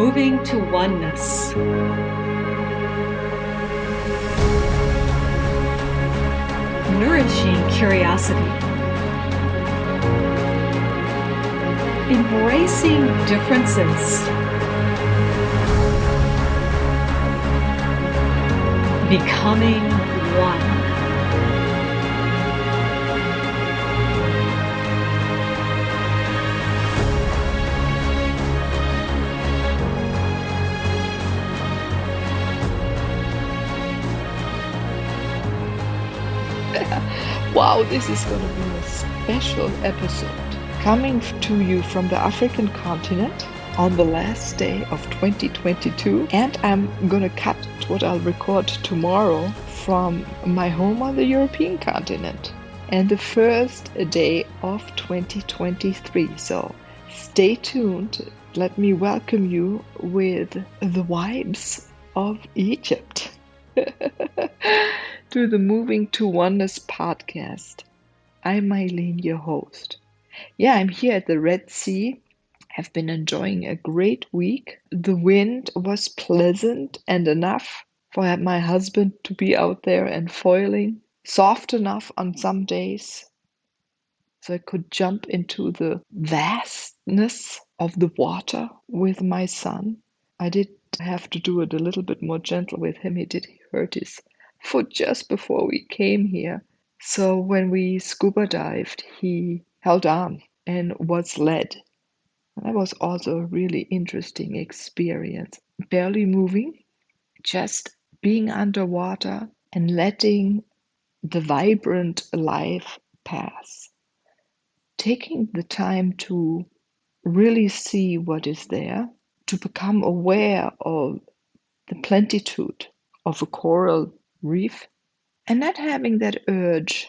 Moving to oneness. Nourishing curiosity. Embracing differences. Becoming one. Wow, this is going to be a special episode coming to you from the African continent on the last day of 2022. And I'm going to cut what I'll record tomorrow from my home on the European continent and the first day of 2023. So stay tuned. Let me welcome you with the vibes of Egypt. To the Moving to Oneness podcast. I'm Meilin, your host. Yeah, I'm here at the Red Sea. I've been enjoying a great week. The wind was pleasant and enough for my husband to be out there and foiling. Soft enough on some days so I could jump into the vastness of the water with my son. I did have to do it a little bit more gentle with him. He did hurt his foot just before we came here. So when we scuba dived, he held on and was led. That was also a really interesting experience. Barely moving, just being underwater and letting the vibrant life pass. Taking the time to really see what is there, to become aware of the plenitude of a coral reef, and not having that urge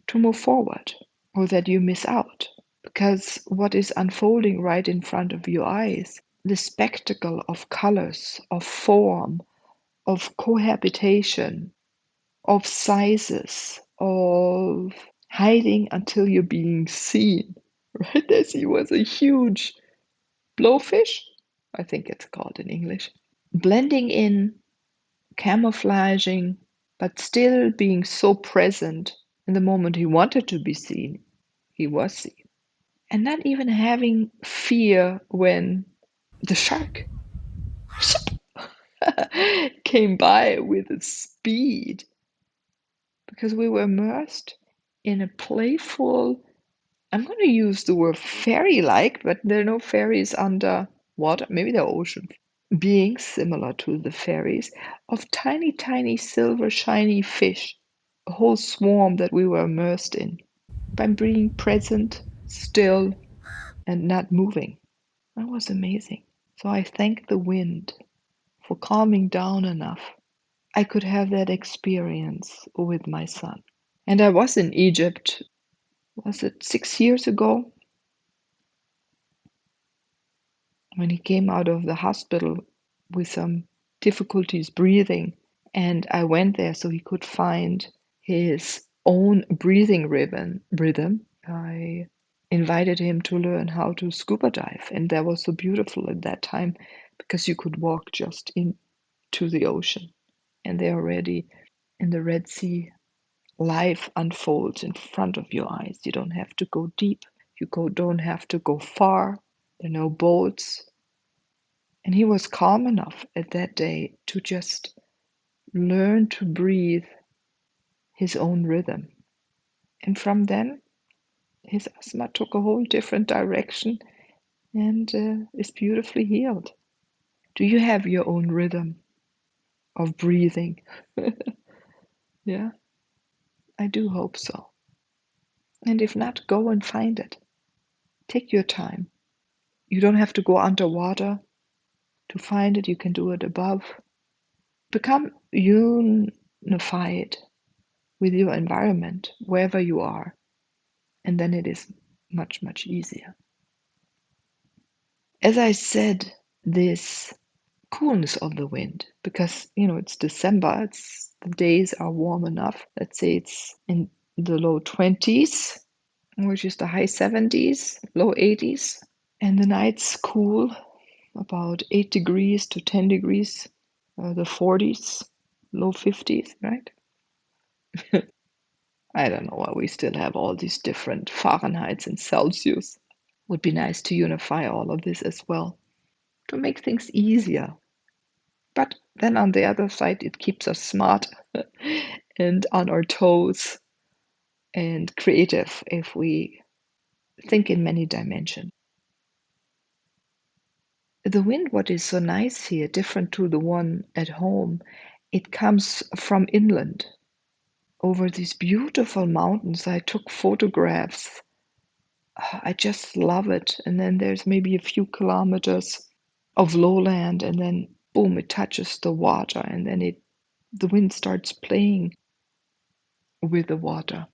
to move forward or that you miss out. Because what is unfolding right in front of your eyes, the spectacle of colors, of form, of cohabitation, of sizes, of hiding until you're being seen. Right? There was a huge blowfish, I think it's called in English, blending in, camouflaging, but still being so present in the moment he wanted to be seen, he was seen. And not even having fear when the shark came by with a speed, because we were immersed in a playful, I'm going to use the word fairy-like, but there are no fairies under water, maybe there are ocean beings similar to the fairies, of tiny, tiny silver shiny fish, a whole swarm that we were immersed in, by being present, still, and not moving. That was amazing. So I thank the wind for calming down enough. I could have that experience with my son. And I was in Egypt, was it 6 years ago? When he came out of the hospital with some difficulties breathing. And I went there so he could find his own breathing rhythm. I invited him to learn how to scuba dive. And that was so beautiful at that time because you could walk just into the ocean. And there already in the Red Sea, life unfolds in front of your eyes. You don't have to go deep. Don't have to go far. There are no boats. And he was calm enough at that day to just learn to breathe his own rhythm. And from then, his asthma took a whole different direction and is beautifully healed. Do you have your own rhythm of breathing? Yeah, I do hope so. And if not, go and find it. Take your time. You don't have to go underwater to find it. You can do it above. Become unified with your environment, wherever you are. And then it is much, much easier. As I said, this coolness of the wind, because it's December, the days are warm enough. Let's say it's in the low 20s, which is the high 70s, low 80s, and the nights cool about 8 degrees to 10 degrees, the 40s, low 50s, right? I don't know why we still have all these different Fahrenheits and Celsius. Would be nice to unify all of this as well to make things easier. But then on the other side, it keeps us smart and on our toes and creative if we think in many dimensions. The wind, what is so nice here, different to the one at home, it comes from inland over these beautiful mountains. I took photographs. I just love it. And then there's maybe a few kilometers of lowland, and then boom, it touches the water, and then the wind starts playing with the water.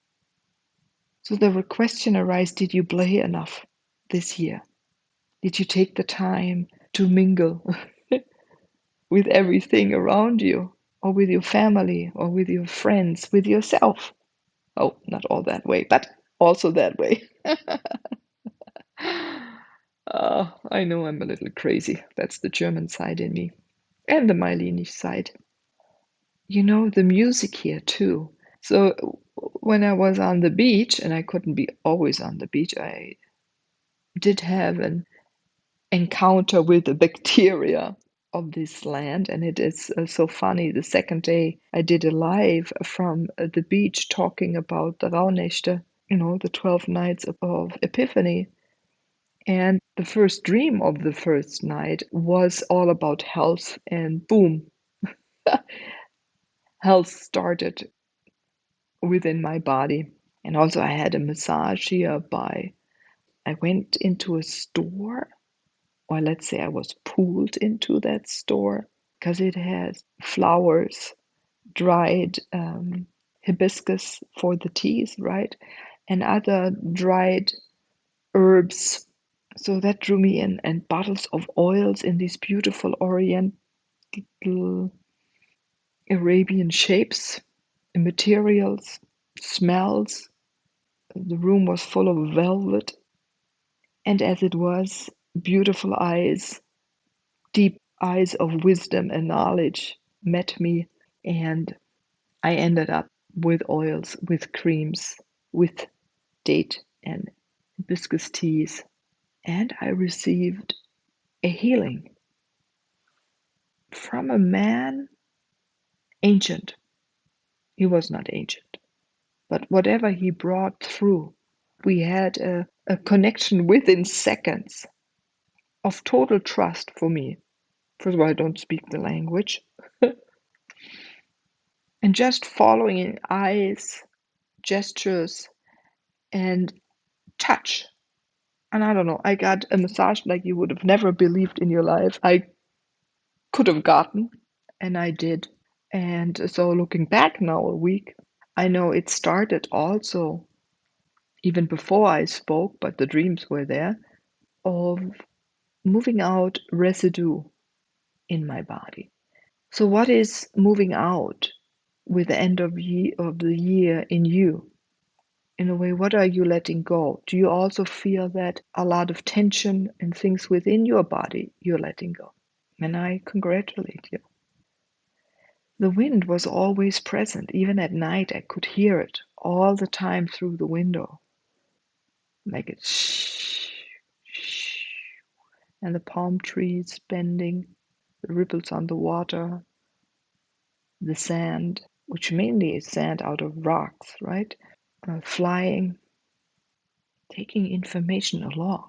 So the question arises, did you play enough this year? Did you take the time to mingle with everything around you, or with your family, or with your friends, with yourself? Oh, not all that way, but also that way. I know I'm a little crazy. That's the German side in me, and the Meilinisch side. You know, the music here too. So when I was on the beach, and I couldn't be always on the beach, I did have an encounter with the bacteria of this land, and it is so funny. The second day, I did a live from the beach talking about the Rauhnächte, the 12 nights of Epiphany. And the first dream of the first night was all about health, and boom, health started within my body. And also, I had a massage here I went into a store, or let's say I was pulled into that store because it has flowers, dried hibiscus for the teas, right? And other dried herbs. So that drew me in, and bottles of oils in these beautiful Oriental Arabian shapes, materials, smells. The room was full of velvet, and as it was, beautiful eyes, deep eyes of wisdom and knowledge met me, and I ended up with oils, with creams, with date and hibiscus teas, and I received a healing from a man, ancient. He was not ancient, but whatever he brought through, we had a connection within seconds of total trust for me. First of all, I don't speak the language. And just following in eyes, gestures, and touch. And I don't know, I got a massage like you would have never believed in your life I could have gotten, and I did. And so looking back now a week, I know it started also even before I spoke, but the dreams were there, of moving out residue in my body. So what is moving out with the end of the year in you? In a way, what are you letting go? Do you also feel that a lot of tension and things within your body you're letting go? And I congratulate you. The wind was always present. Even at night, I could hear it all the time through the window. Like it shh, shh, and the palm trees bending, the ripples on the water, the sand, which mainly is sand out of rocks, right? Flying, taking information along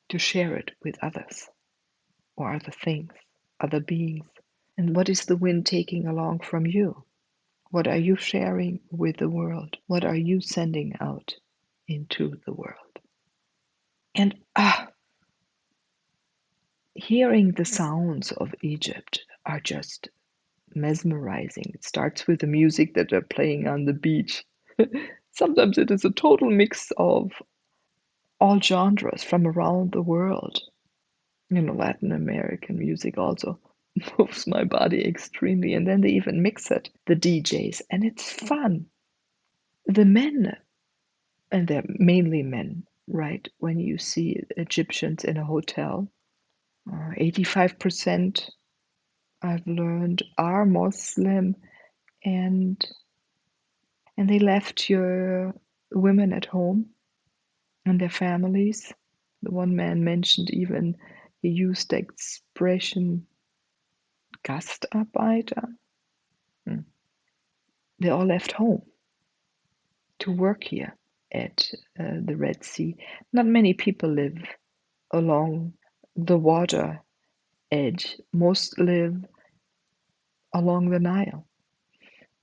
to share it with others or other things, other beings. And what is the wind taking along from you? What are you sharing with the world? What are you sending out into the world? And hearing the sounds of Egypt are just mesmerizing. It starts with the music that they're playing on the beach. Sometimes it is a total mix of all genres from around the world. Latin American music also moves my body extremely. And then they even mix it, the DJs, and it's fun. The men, and they're mainly men, right? When you see Egyptians in a hotel, 85% I've learned are Muslim, and they left your women at home and their families. The one man mentioned even he used the expression Gastarbeiter. Hmm. They all left home to work here at the Red Sea. Not many people live along the water edge. Most live along the Nile.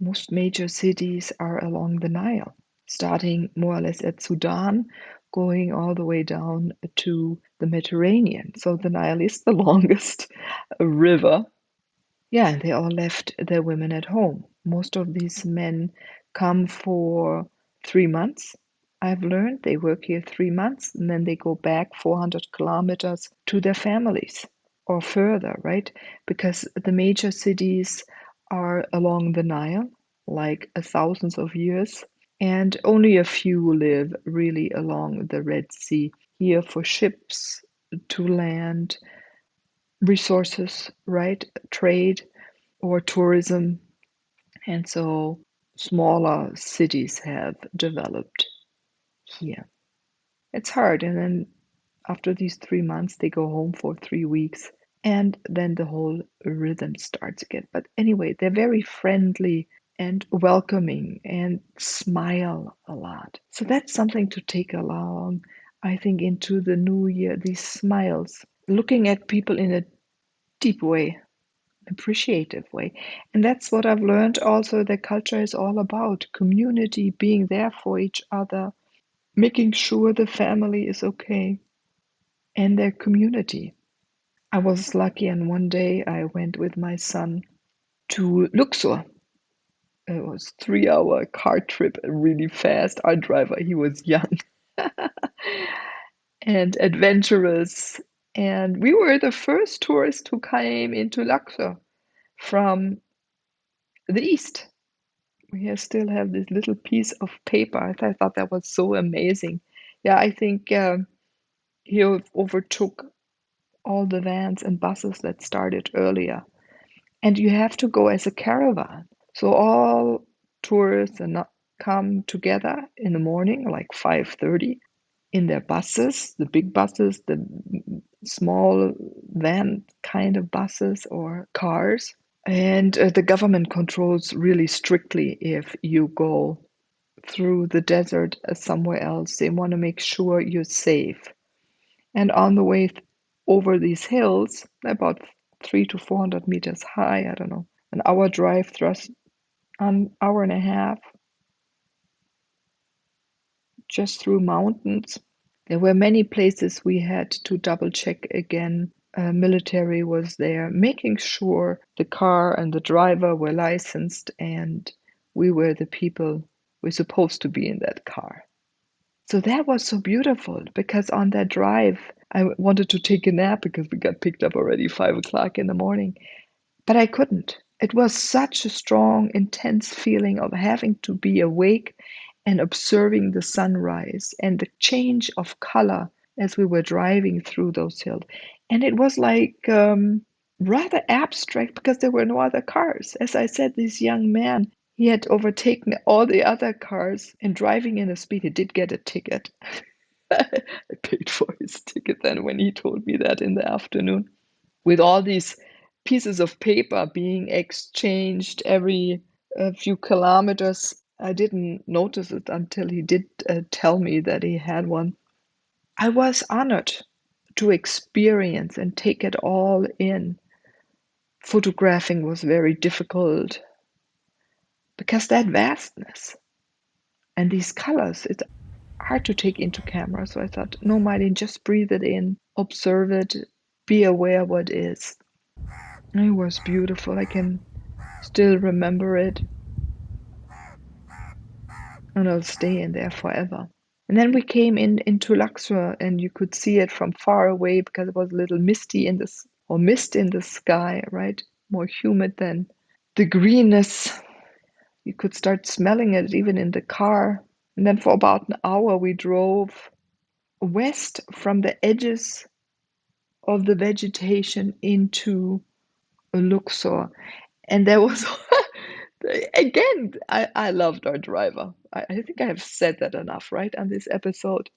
Most major cities are along the Nile, starting more or less at Sudan, going all the way down to the Mediterranean. So the Nile is the longest river. Yeah, and they all left their women at home. Most of these men come for 3 months. I've learned they work here 3 months and then they go back 400 kilometers to their families or further, right? Because the major cities are along the Nile, like thousands of years, and only a few live really along the Red Sea here for ships to land resources, right? Trade or tourism. And so smaller cities have developed here. It's hard. And then after these 3 months, they go home for 3 weeks. And then the whole rhythm starts again. But anyway, they're very friendly and welcoming and smile a lot. So that's something to take along, I think, into the new year, these smiles, looking at people in a deep way, appreciative way. And that's what I've learned also that culture is all about community, being there for each other, making sure the family is okay and their community. I was lucky, and one day I went with my son to Luxor. It was 3 hour car trip, really fast. Our driver, he was young and adventurous. And we were the first tourists who came into Luxor from the east. We still have this little piece of paper. I thought that was so amazing. Yeah, I think he overtook all the vans and buses that started earlier. And you have to go as a caravan. So all tourists come together in the morning, like 5:30, in their buses, the big buses, the small van kind of buses or cars. And the government controls really strictly if you go through the desert somewhere else. They want to make sure you're safe. And on the way over these hills, about 300 to 400 meters high, I don't know, an hour drive thrust, an hour and a half, just through mountains. There were many places we had to double check again. Military was there, making sure the car and the driver were licensed and we were the people we're supposed to be in that car. So that was so beautiful because on that drive, I wanted to take a nap because we got picked up already 5 o'clock in the morning, but I couldn't. It was such a strong, intense feeling of having to be awake and observing the sunrise and the change of color as we were driving through those hills. And it was like rather abstract because there were no other cars. As I said, this young man, he had overtaken all the other cars and driving in a speed. He did get a ticket. I paid for his ticket then when he told me that in the afternoon. With all these pieces of paper being exchanged every few kilometers, I didn't notice it until he did tell me that he had one. I was honored to experience and take it all in. Photographing was very difficult because that vastness and these colors, it's hard to take into camera. So I thought, no, Meilin, just breathe it in, observe it, be aware what is. It was beautiful. I can still remember it, and I'll stay in there forever. And then we came into Luxor, and you could see it from far away because it was a little misty in this or mist in the sky, right? More humid than the greenness. You could start smelling it even in the car. And then for about an hour, we drove west from the edges of the vegetation into Luxor. And there was, again, I loved our driver. I think I have said that enough, right, on this episode.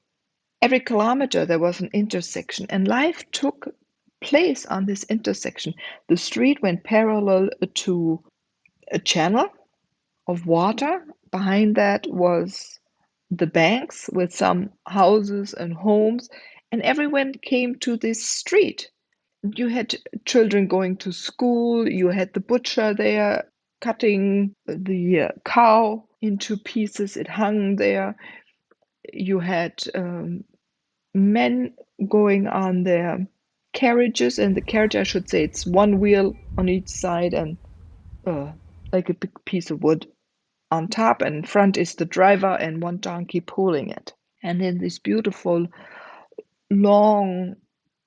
Every kilometer there was an intersection, and life took place on this intersection. The street went parallel to a channel of water. Behind that was the banks with some houses and homes, and everyone came to this street. You had children going to school, you had the butcher there cutting the cow into pieces, it hung there. You had men going on their carriages, and the carriage, I should say, it's one wheel on each side and like a big piece of wood on top, and in front is the driver and one donkey pulling it. And in this beautiful long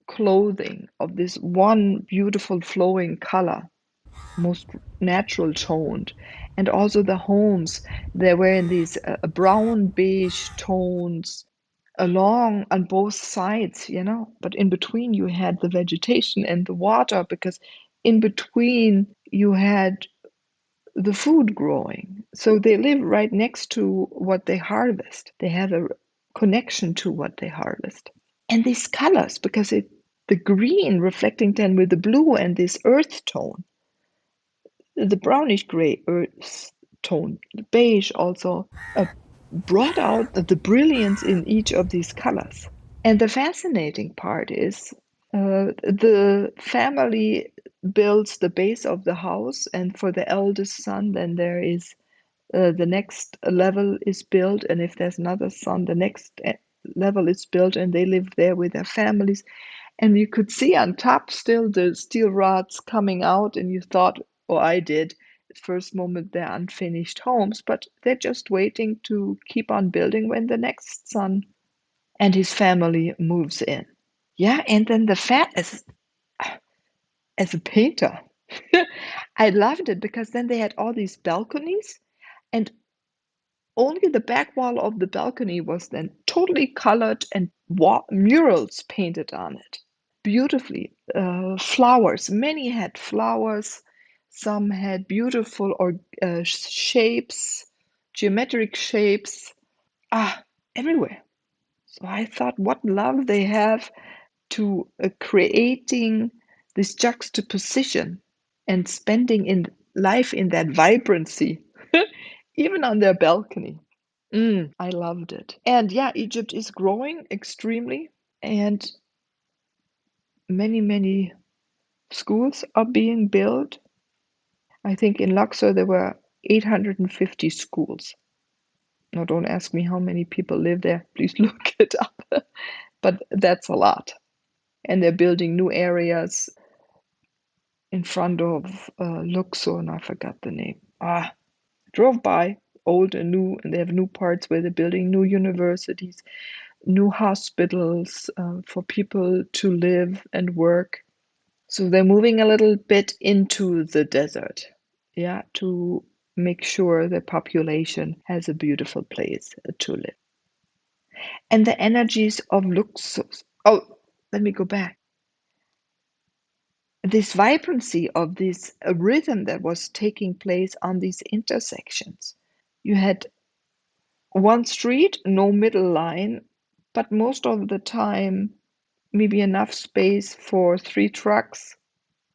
clothing of this one beautiful flowing color, most natural toned. And also the homes, they were in these brown beige tones along on both sides, but in between you had the vegetation and the water, because in between you had the food growing. So they live right next to what they harvest. They have a connection to what they harvest. And these colors, because the green reflecting then with the blue and this earth tone, the brownish gray earth tone, the beige also brought out the brilliance in each of these colors. And the fascinating part is the family builds the base of the house, and for the eldest son, then there is the next level is built, and if there's another son, the next level is built, and they live there with their families. And you could see on top still the steel rods coming out, and you thought, or I did, at first moment they're unfinished homes, but they're just waiting to keep on building when the next son and his family moves in. Yeah, and then the fact as a painter, I loved it because then they had all these balconies, and only the back wall of the balcony was then totally colored and murals painted on it. Beautifully. Flowers. Many had flowers. Some had beautiful or shapes, geometric shapes. Everywhere. So I thought, what love they have to creating this juxtaposition and spending in life in that vibrancy, even on their balcony. I loved it. And yeah, Egypt is growing extremely, and many, many schools are being built. I think in Luxor there were 850 schools. Now, don't ask me how many people live there. Please look it up. But that's a lot. And they're building new areas in front of Luxor, and I forgot the name. Drove by, old and new, and they have new parts where they're building new universities, new hospitals for people to live and work. So they're moving a little bit into the desert, yeah, to make sure the population has a beautiful place to live. And the energies of Luxor. Oh, let me go back. This vibrancy of this rhythm that was taking place on these intersections. You had one street, no middle line, but most of the time, maybe enough space for 3 trucks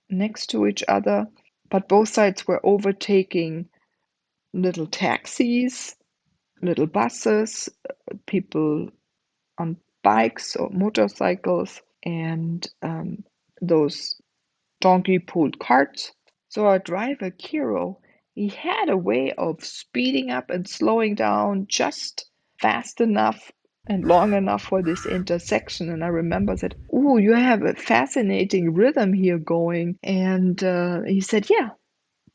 next to each other, but both sides were overtaking little taxis, little buses, people on bikes or motorcycles, and those donkey-pulled carts. So our driver, Kiro, he had a way of speeding up and slowing down just fast enough and long enough for this intersection. And I remember that, oh, you have a fascinating rhythm here going. And he said, yeah,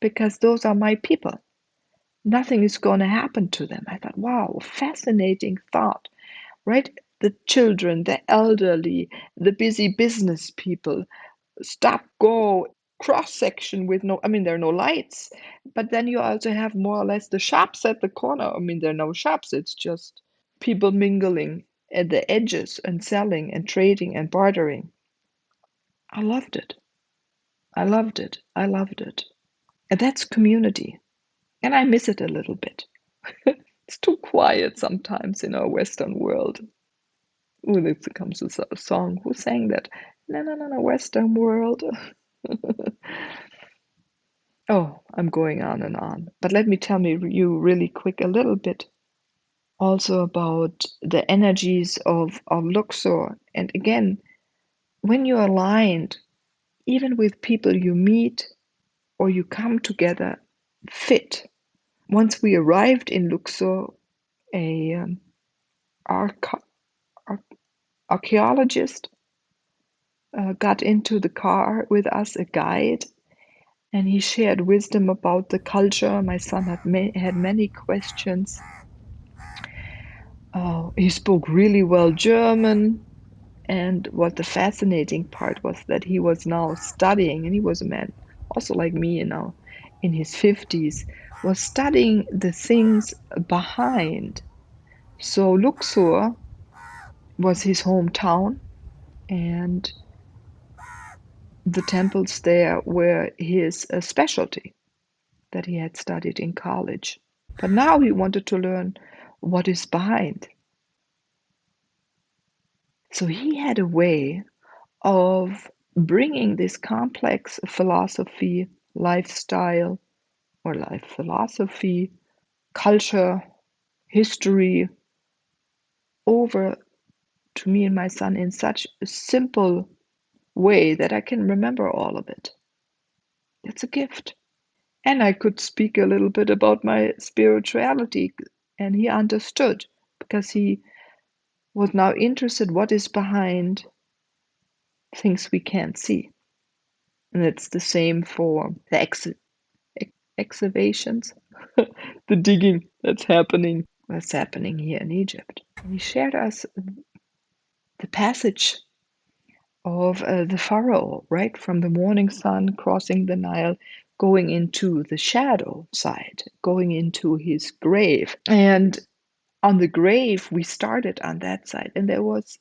because those are my people. Nothing is going to happen to them. I thought, wow, fascinating thought, right? The children, the elderly, the busy business people, stop, go, cross section with no, I mean, there are no lights, but then you also have more or less the shops at the corner. I mean, there are no shops, it's just people mingling at the edges and selling and trading and bartering. I loved it. I loved it. I loved it. And that's community. And I miss it a little bit. It's too quiet sometimes in our Western world. When it comes to a song, who sang that? No, no, no, no, Western world. Oh, I'm going on and on. But let me tell you really quick a little bit also about the energies of Luxor. And again, when you're aligned, even with people you meet or you come together, fit. Once we arrived in Luxor, a arch- archaeologist got into the car with us, a guide, and he shared wisdom about the culture. My son had many questions. He spoke really well German. And what the fascinating part was that he was now studying, and he was a man also like me, in his 50s, was studying the things behind. So Luxor was his hometown, and the temples there were his specialty that he had studied in college. But now he wanted to learn what is behind. So he had a way of bringing this complex philosophy, lifestyle, or life philosophy, culture, history over to me and my son in such a simple way that I can remember all of it. It's a gift. And I could speak a little bit about my spirituality, and he understood because he was now interested what is behind things we can't see. And it's the same for the excavations, the digging that's happening here in Egypt. And he shared us the passage of the Pharaoh, right, from the morning sun crossing the Nile, going into the shadow side, going into his grave. And on the grave, we started on that side, and there was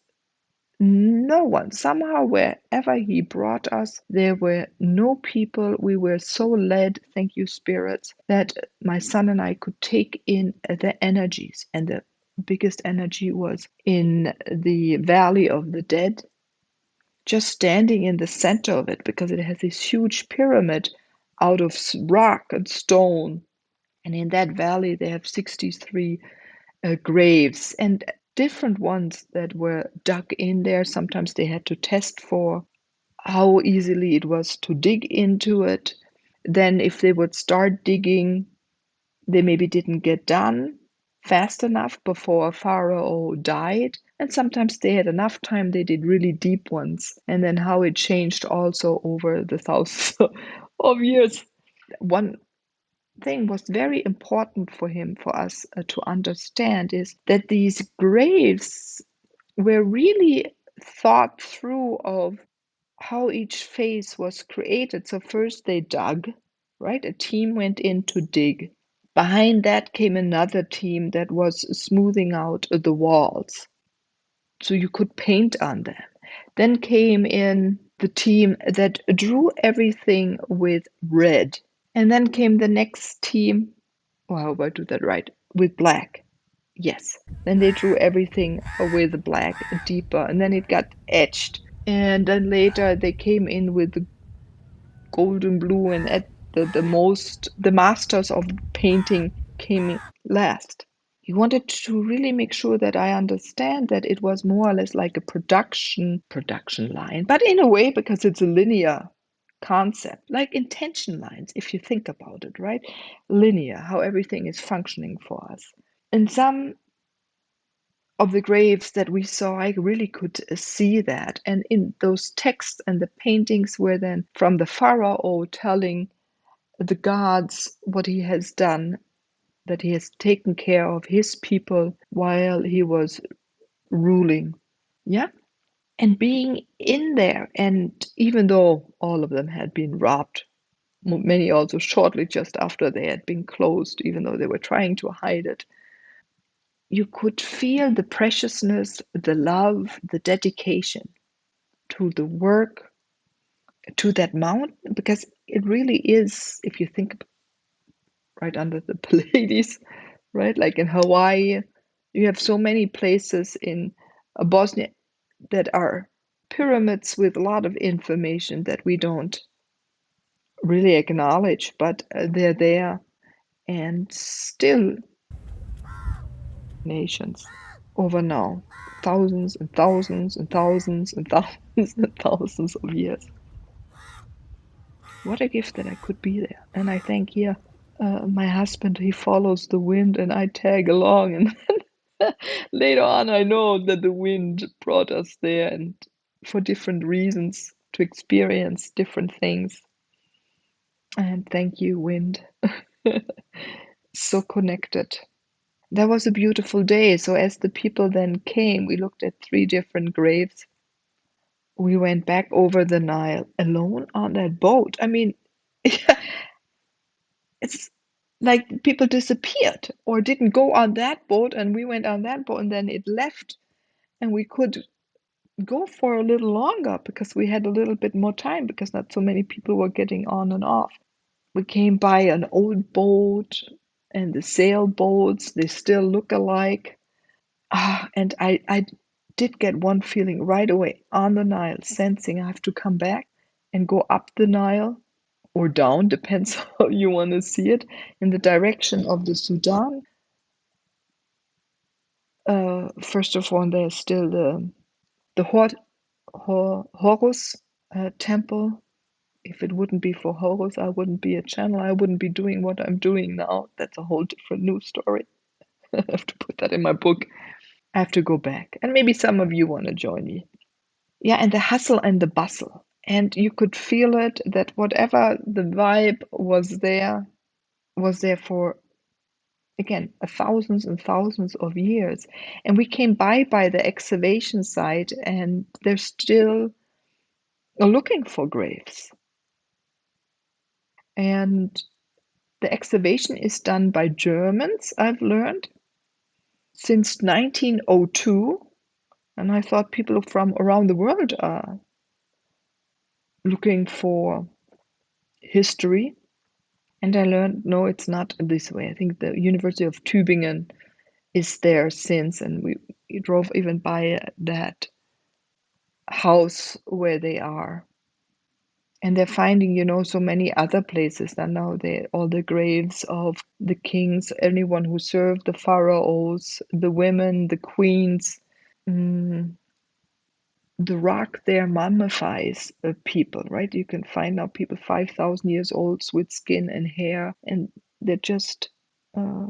no one. Somehow, wherever he brought us, there were no people. We were so led, thank you, spirits, that my son and I could take in the energies. And the biggest energy was in the Valley of the Dead, just standing in the center of it, because it has this huge pyramid out of rock and stone. And in that valley, they have 63 graves and different ones that were dug in there. Sometimes they had to test for how easily it was to dig into it. Then, if they would start digging, they maybe didn't get done fast enough before Pharaoh died. And sometimes they had enough time, they did really deep ones. And then how it changed also over the thousands of years. One thing was very important for him, for us to understand, is that these graves were really thought through of how each phase was created. So first they dug, right? A team went in to dig. Behind that came another team that was smoothing out the walls so you could paint on them. Then came in the team that drew everything with red. And then came the next team. Oh, I hope I do that right. With black. Yes. Then they drew everything with black deeper, and then it got etched. And then later they came in with the golden blue, and at the masters of painting came last. He wanted to really make sure that I understand that it was more or less like a production line, but in a way, because it's a linear concept, like intention lines, if you think about it, right? Linear, how everything is functioning for us. In some of the graves that we saw, I really could see that. And in those texts and the paintings were then from the Pharaoh telling the gods what he has done, that he has taken care of his people while he was ruling. Yeah. And being in there, and even though all of them had been robbed, many also shortly just after they had been closed, even though they were trying to hide it, you could feel the preciousness, the love, the dedication to the work to that mountain, because it really is, if you think right under the Pleiades, right? Like in Hawaii, you have so many places in Bosnia that are pyramids with a lot of information that we don't really acknowledge, but they're there, and still nations over now, thousands and thousands and thousands and thousands and thousands of years. What a gift that I could be there. And I think, yeah, my husband, he follows the wind and I tag along. And later on, I know that the wind brought us there and for different reasons to experience different things. And thank you, wind. So connected. That was a beautiful day. So as the people then came, we looked at 3 different graves. We went back over the Nile alone on that boat. I mean, it's like people disappeared or didn't go on that boat, and we went on that boat, and then it left, and we could go for a little longer because we had a little bit more time because not so many people were getting on and off. We came by an old boat and the sailboats, they still look alike. And I did get one feeling right away on the Nile, sensing I have to come back and go up the Nile or down, depends how you want to see it, in the direction of the Sudan. First of all, there's still the Horus temple. If it wouldn't be for Horus, I wouldn't be a channel. I wouldn't be doing what I'm doing now. That's a whole different new story. I have to put that in my book. I have to go back. And maybe some of you want to join me. Yeah, and the hustle and the bustle. And you could feel it that whatever the vibe was there for, again, thousands and thousands of years. And we came by the excavation site, and they're still looking for graves. And the excavation is done by Germans, I've learned, since 1902. And I thought people from around the world are looking for history. And I learned, no, it's not this way. I think the University of Tübingen is there since, and we drove even by that house where they are. And they're finding, so many other places that now they all the graves of the kings, anyone who served the pharaohs, the women, the queens. Mm, the rock there mummifies people, right? You can find now people 5,000 years old with skin and hair, and they're just uh,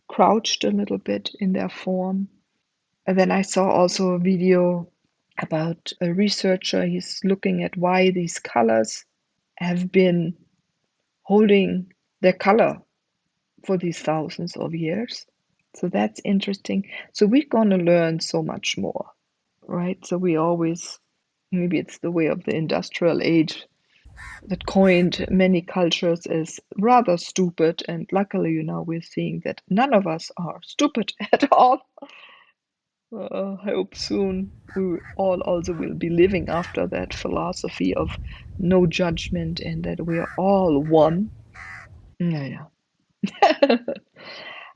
crouched a little bit in their form. And then I saw also a video about a researcher. He's looking at why these colors have been holding their color for these thousands of years. So that's interesting. So we're going to learn so much more, right? So we always, maybe it's the way of the industrial age that coined many cultures as rather stupid. And luckily, we're seeing that none of us are stupid at all. I hope soon we all also will be living after that philosophy of no judgment and that we are all one. Yeah, yeah.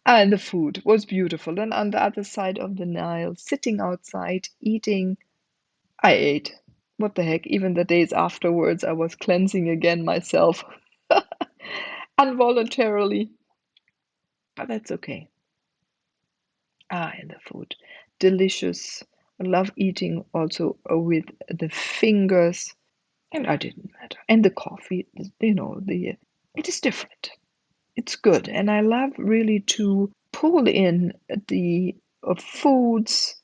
And the food was beautiful. And on the other side of the Nile, sitting outside, eating, I ate. What the heck? Even the days afterwards, I was cleansing again myself involuntarily. But that's okay. And the food. Delicious. I love eating also with the fingers. And I didn't matter. And the coffee, it is different. It's good. And I love really to pull in the foods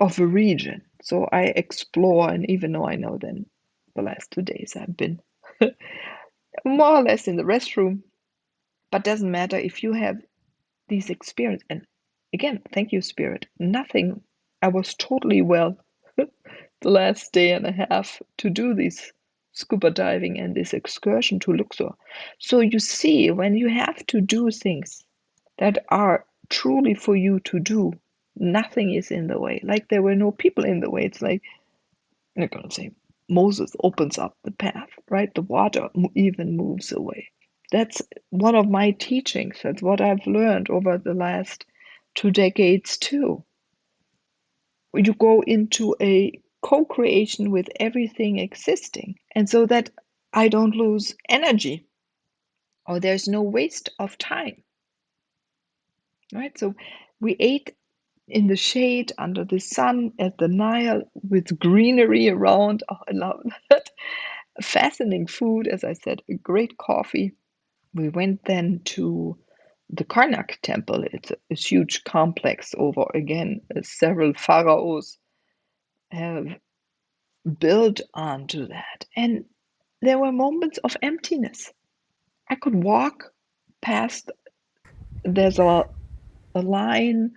of a region. So I explore, and even though I know then the last 2 days I've been more or less in the restroom, but doesn't matter if you have these experience. And again, thank you, Spirit. Nothing. I was totally well the last day and a half to do this scuba diving and this excursion to Luxor. So you see, when you have to do things that are truly for you to do, nothing is in the way. Like there were no people in the way. It's like, I'm not gonna say. Moses opens up the path, right? The water even moves away. That's one of my teachings. That's what I've learned over the last 2 decades too. You go into a co-creation with everything existing. And so that I don't lose energy or there's no waste of time, right? So we ate in the shade under the sun at the Nile with greenery around. Oh, I love that. Fascinating food, as I said, a great coffee. We went then to the Karnak temple. It's a huge complex over again, several pharaohs have built onto that. And there were moments of emptiness. I could walk past, there's a line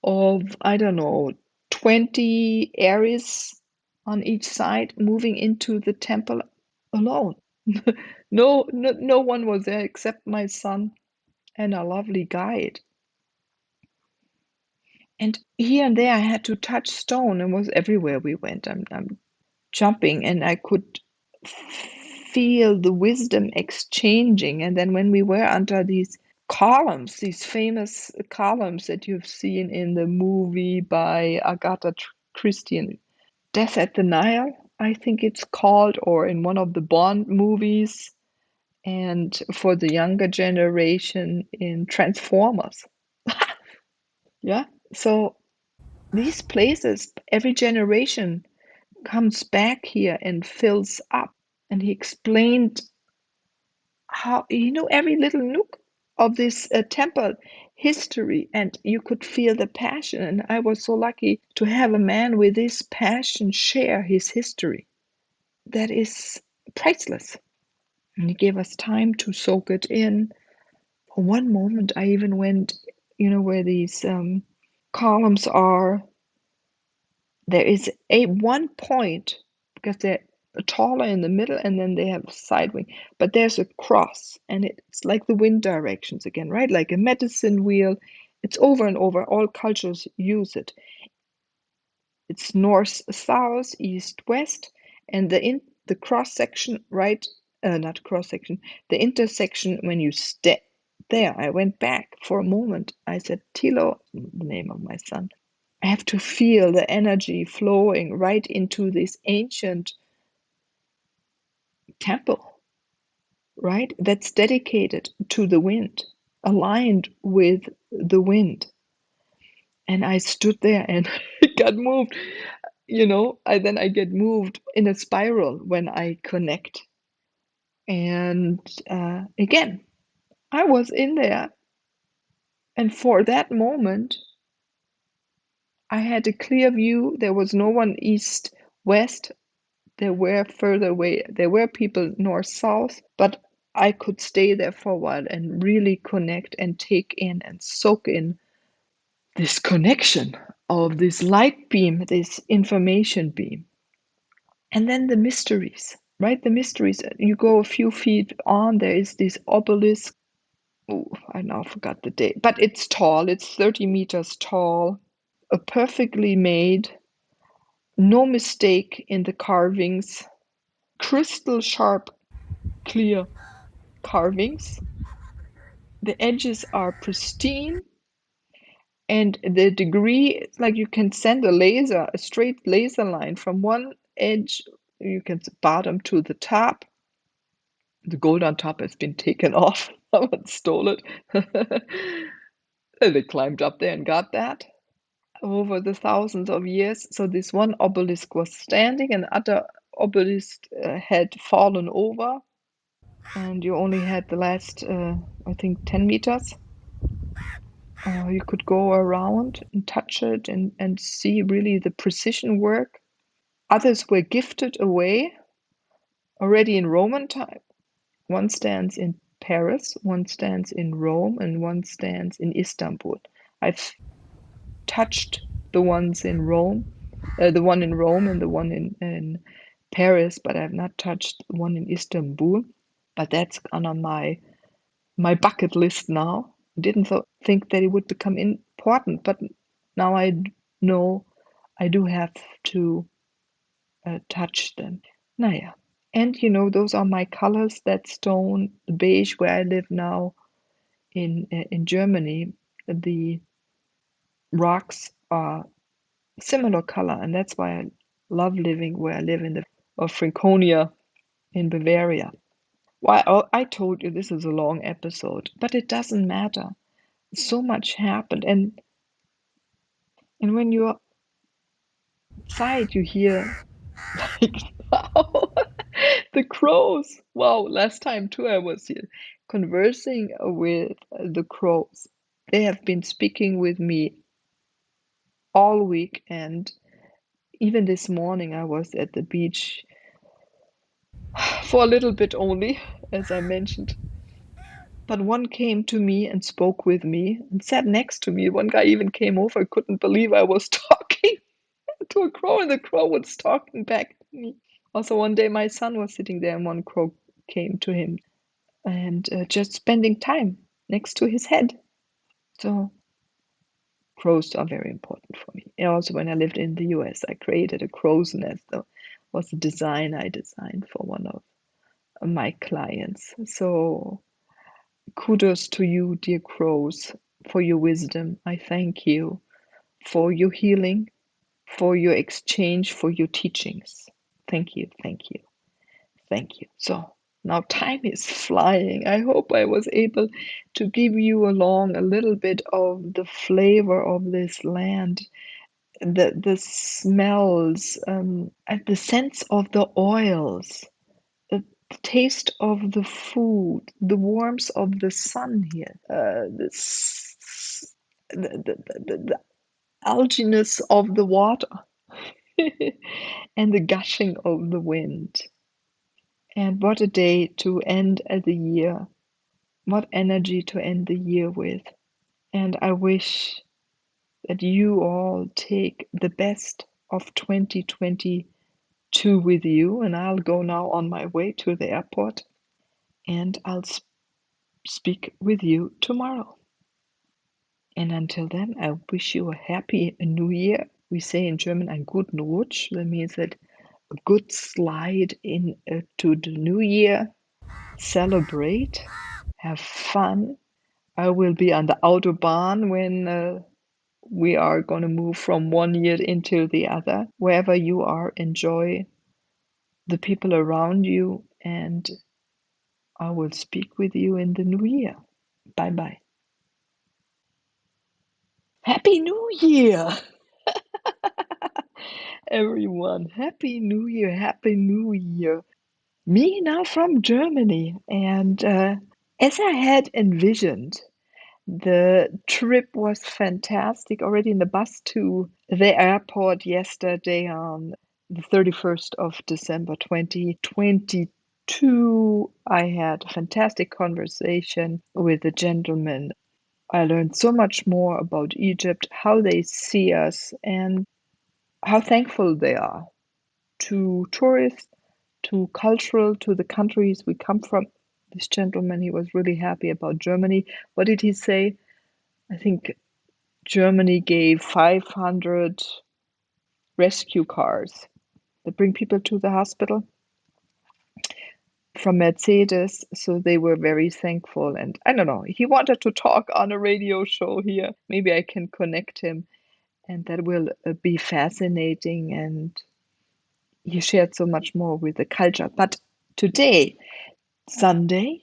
of, I don't know, 20 areas on each side moving into the temple alone. No one was there except my son and a lovely guide. And here and there I had to touch stone. It was everywhere we went. I'm jumping and I could feel the wisdom exchanging. And then when we were under these columns, these famous columns that you've seen in the movie by Agatha Christie, Death at the Nile, I think it's called, or in one of the Bond movies, and for the younger generation in Transformers. Yeah. So these places, every generation comes back here and fills up. And he explained how he knew every little nook of this temple history, and you could feel the passion. And I was so lucky to have a man with this passion share his history. That is priceless. And he gave us time to soak it in. For one moment, I even went, where these columns are. There is a one point because they're taller in the middle and then they have a side wing, but there's a cross and it's like the wind directions again, right? Like a medicine wheel. It's over and over. All cultures use it. It's north, south, east, west, and the cross section, right? Not cross section, the intersection when you step there. I went back for a moment. I said, Tilo, the name of my son. I have to feel the energy flowing right into this ancient temple, right? That's dedicated to the wind, aligned with the wind. And I stood there and got moved. I get moved in a spiral when I connect. And again, I was in there. And for that moment, I had a clear view. There was no one east, west. There were further away. There were people north, south. But I could stay there for a while and really connect and take in and soak in this connection of this light beam, this information beam. And then the mysteries, right? The mysteries. You go a few feet on, there is this obelisk. Oh, I now forgot the date, but it's tall. It's 30 meters tall, a perfectly made, no mistake in the carvings, crystal sharp, clear carvings. The edges are pristine, and the degree, it's like you can send a straight laser line from one edge, you can bottom to the top. The gold on top has been taken off. Someone stole it. And they climbed up there and got that over the thousands of years. So this one obelisk was standing, and other obelisk had fallen over, and you only had the last, I think, 10 meters. You could go around and touch it and see really the precision work. Others were gifted away already in Roman time. One stands in Paris, one stands in Rome, and one stands in Istanbul. I've touched the ones in Rome, the one in Rome and the one in Paris, but I've not touched the one in Istanbul. But that's on my bucket list now. I didn't think that it would become important, but now I know I do have to touch them. Naja. And those are my colors, that stone, the beige where I live now in Germany. The rocks are similar color, and that's why I love living where I live in the of Franconia in Bavaria. Why I told you this is a long episode, but it doesn't matter. So much happened, and when you're outside, you hear like now the crows. Wow, last time too I was here conversing with the crows. They have been speaking with me all week, and even this morning I was at the beach for a little bit only, as I mentioned. But one came to me and spoke with me and sat next to me. One guy even came over, couldn't believe I was talking to a crow, and the crow was talking back to me. Also, one day my son was sitting there, and one crow came to him and just spending time next to his head. So, crows are very important for me. And also, when I lived in the US, I created a crow's nest. That was a design I designed for one of my clients. So, kudos to you, dear crows, for your wisdom. I thank you for your healing, for your exchange, for your teachings. Thank you, thank you, thank you. So now time is flying. I hope I was able to give you along a little bit of the flavor of this land, the smells, and the sense of the oils, the taste of the food, the warmth of the sun here, the alginess of the water, and the gushing of the wind. And what a day to end the year. What energy to end the year with. And I wish that you all take the best of 2022 with you. And I'll go now on my way to the airport, and I'll speak with you tomorrow. And until then, I wish you a happy new year. We say in German einen guten Rutsch. That means that a good slide in to the new year. Celebrate, have fun. I will be on the Autobahn when we are going to move from one year into the other. Wherever you are, enjoy the people around you, and I will speak with you in the new year. Bye bye. Happy New Year, everyone. Happy New Year. Happy New Year. Me now from Germany. And as I had envisioned, the trip was fantastic. Already in the bus to the airport yesterday on the 31st of December 2022, I had a fantastic conversation with a gentleman. I learned so much more about Egypt, how they see us, and how thankful they are to tourists, to cultural, to the countries we come from. This gentleman, he was really happy about Germany. What did he say? I think Germany gave 500 rescue cars that bring people to the hospital from Mercedes, so they were very thankful. And I don't know, he wanted to talk on a radio show here. Maybe I can connect him, and that will be fascinating. And he shared so much more with the culture. But today, Sunday,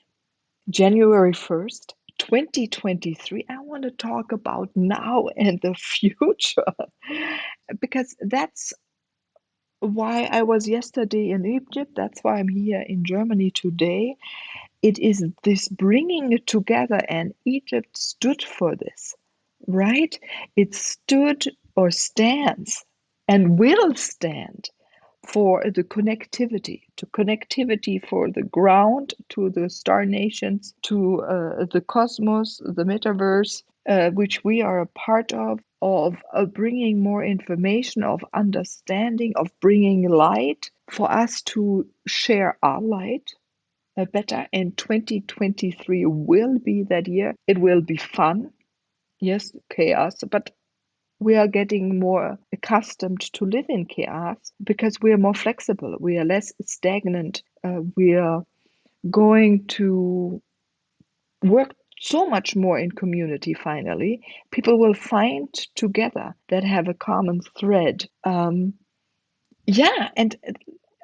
January 1st, 2023, I want to talk about now and the future because that's why I was yesterday in Egypt. That's why I'm here in Germany today. It is this bringing it together, and Egypt stood for this, right? It stood or stands and will stand for the connectivity, to connectivity for the ground, to the star nations, to the cosmos, the metaverse, which we are a part of bringing more information, of understanding, of bringing light, for us to share our light better. And 2023 will be that year. It will be fun. Yes, chaos, but we are getting more accustomed to live in chaos because we are more flexible, we are less stagnant, we are going to work so much more in community finally. People will find together that have a common thread. Yeah, and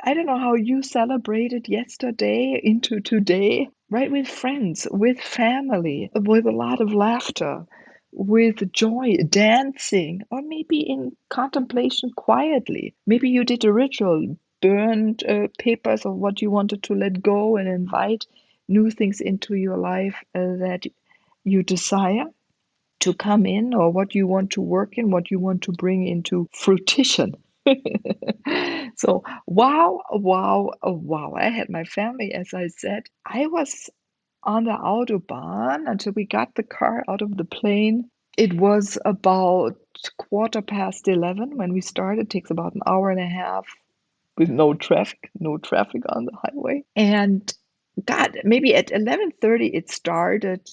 I don't know how you celebrated yesterday into today, right? With friends, with family, with a lot of laughter, with joy, dancing, or maybe in contemplation quietly. Maybe you did a ritual, burned papers of what you wanted to let go and invite new things into your life that you desire to come in, or what you want to work in, what you want to bring into fruition. So, wow, wow, wow. I had my family, as I said. I was on the Autobahn until we got the car out of the plane. It was about 11:15 when we started. It takes about an hour and a half with no traffic on the highway. And God, maybe at 11:30 it started.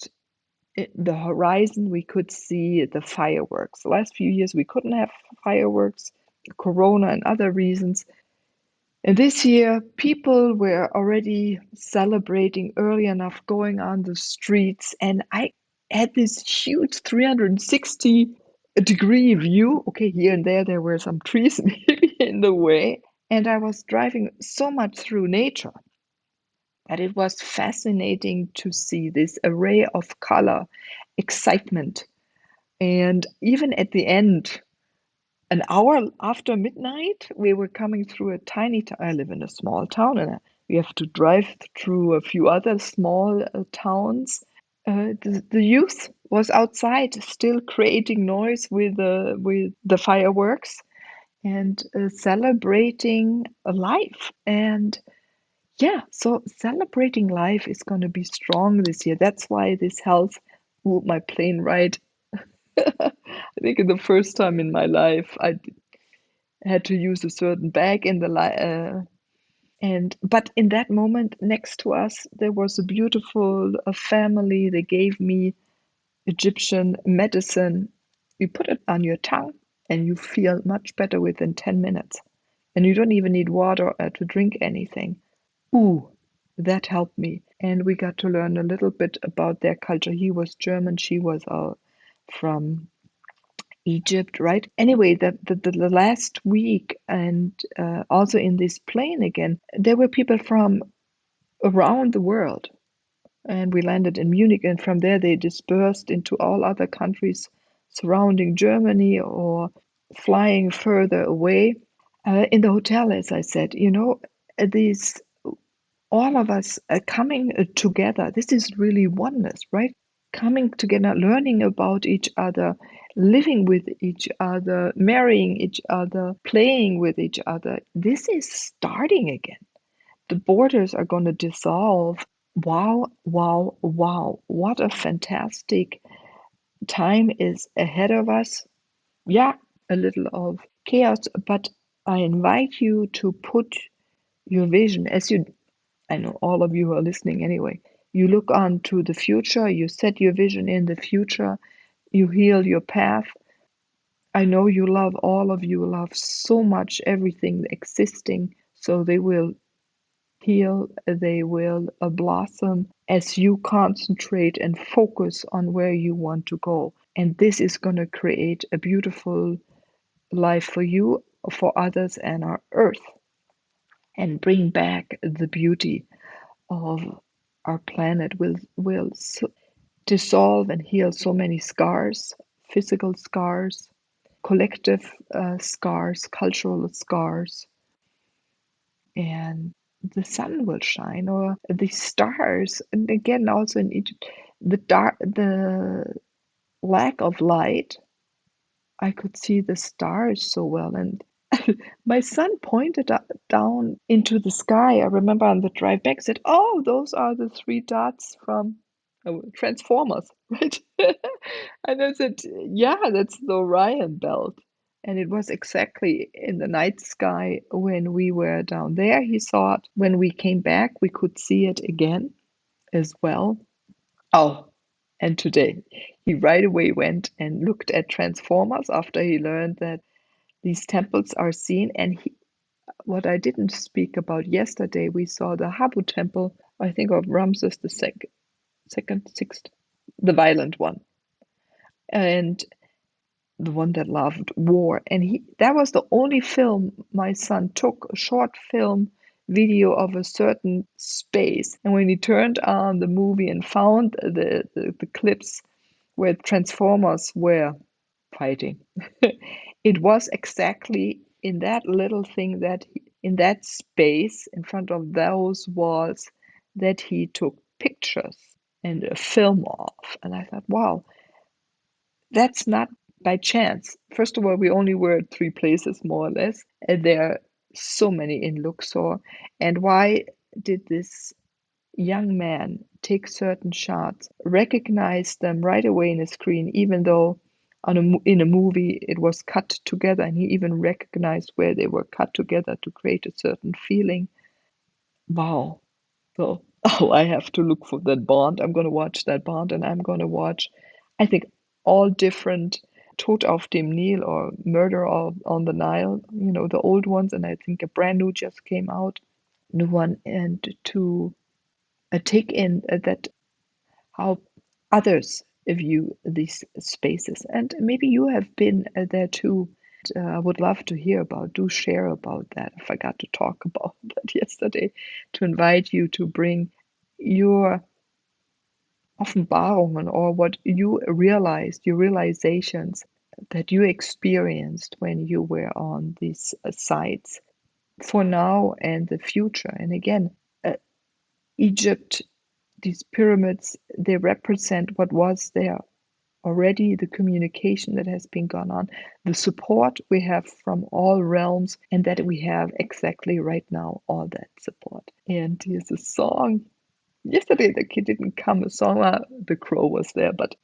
The horizon, we could see the fireworks. The last few years we couldn't have fireworks, Corona and other reasons. And this year, people were already celebrating early enough, going on the streets. And I had this huge 360-degree view. Okay, here and there were some trees maybe in the way. And I was driving so much through nature that it was fascinating to see this array of color, excitement. And even at the end, an hour after midnight, we were coming through a tiny town. I live in a small town, and we have to drive through a few other small towns. The youth was outside, still creating noise with the fireworks and celebrating life. And yeah, so celebrating life is going to be strong this year. That's why this health, my plane ride. I think the first time in my life I had to use a certain bag in the and but in that moment next to us there was a beautiful family. They gave me Egyptian medicine. You put it on your tongue and you feel much better within 10 minutes. And you don't even need water to drink anything. Ooh, that helped me. And we got to learn a little bit about their culture. He was German, she was from Egypt, right? Anyway, the last week, and also in this plane again, there were people from around the world. And we landed in Munich, and from there they dispersed into all other countries surrounding Germany or flying further away. In the hotel, as I said, these all of us coming together. This is really oneness, right? Coming together, learning about each other, living with each other, marrying each other, playing with each other. This is starting again. The borders are going to dissolve. Wow, wow, wow. What a fantastic time is ahead of us. Yeah, a little of chaos, but I invite you to put your vision, as you I know all of you are listening anyway. You look on to the future, you set your vision in the future, you heal your path. I know you love, all of you love so much everything existing, so they will heal, they will blossom as you concentrate and focus on where you want to go. And this is going to create a beautiful life for you, for others, and our earth, and bring back the beauty of our planet. Will dissolve and heal so many scars, physical scars, collective scars, cultural scars, and the sun will shine, or the stars. And again, also in Egypt, the lack of light, I could see the stars so well. And my son pointed down into the sky. I remember on the drive back said, "Oh, those are the three dots from Transformers," right? And I said, "Yeah, that's the Orion belt." And it was exactly in the night sky when we were down there. He saw it. When we came back, we could see it again as well. Oh, and today he right away went and looked at Transformers after he learned that these temples are seen. And what I didn't speak about yesterday, we saw the Habu temple, I think of Ramses the second, sixth, the violent one, and the one that loved war. And that was the only film my son took, a short film video of a certain space. And when he turned on the movie and found the clips where Transformers were fighting, it was exactly in that little thing, in that space in front of those walls, that he took pictures and a film of. And I thought, wow, that's not by chance. First of all, we only were at 3 places, more or less, and there are so many in Luxor. And why did this young man take certain shots, recognize them right away in a screen, even though in a movie it was cut together, and he even recognized where they were cut together to create a certain feeling? Wow. So, oh, I have to look for that Bond. I'm going to watch that Bond, and I'm going to watch, I think, all different Tod auf dem Nil or Murder on the Nile, the old ones, and I think a brand new just came out, new one, and to take in that how others view these spaces. And maybe you have been there too. I would love to hear about, do share about that. I forgot to talk about that yesterday, to invite you to bring your Offenbarungen, or what you realized, your realizations that you experienced when you were on these sites for now and the future. And again, Egypt, these pyramids, they represent what was there already, the communication that has been gone on, the support we have from all realms, and that we have exactly right now all that support. And here's a song. Yesterday the kid didn't come, a song, the crow was there, but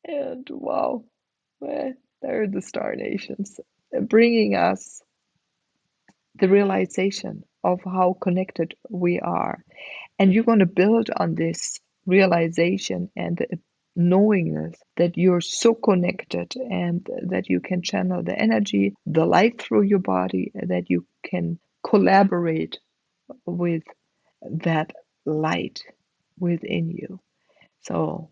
and wow, well, there are the Star Nations, bringing us the realization of how connected we are. And you're going to build on this realization and the knowingness that you're so connected, and that you can channel the energy, the light through your body, that you can collaborate with that light within you. So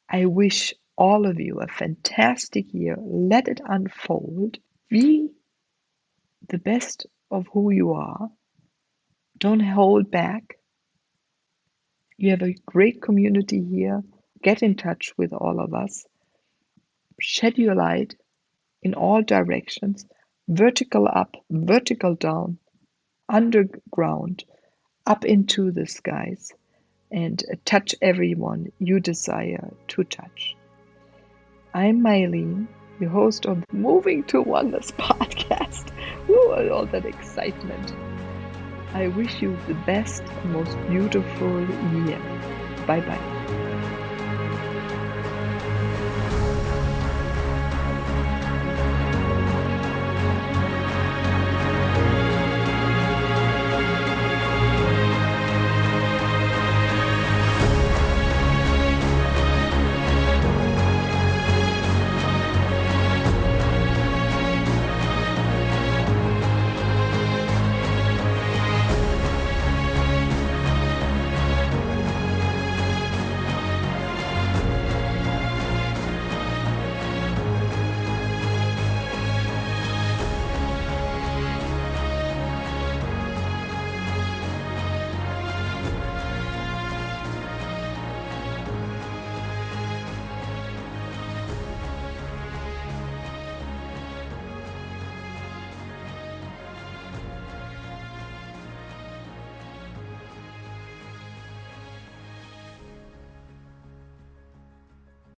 I wish all of you a fantastic year. Let it unfold. Be the best of who you are. Don't hold back. You have a great community here. Get in touch with all of us. Shed your light in all directions, vertical up, vertical down, underground, up into the skies, and touch everyone you desire to touch. I'm Meilin, your host of the Moving to Oneness podcast. Ooh, all that excitement. I wish you the best, most beautiful year. Bye bye.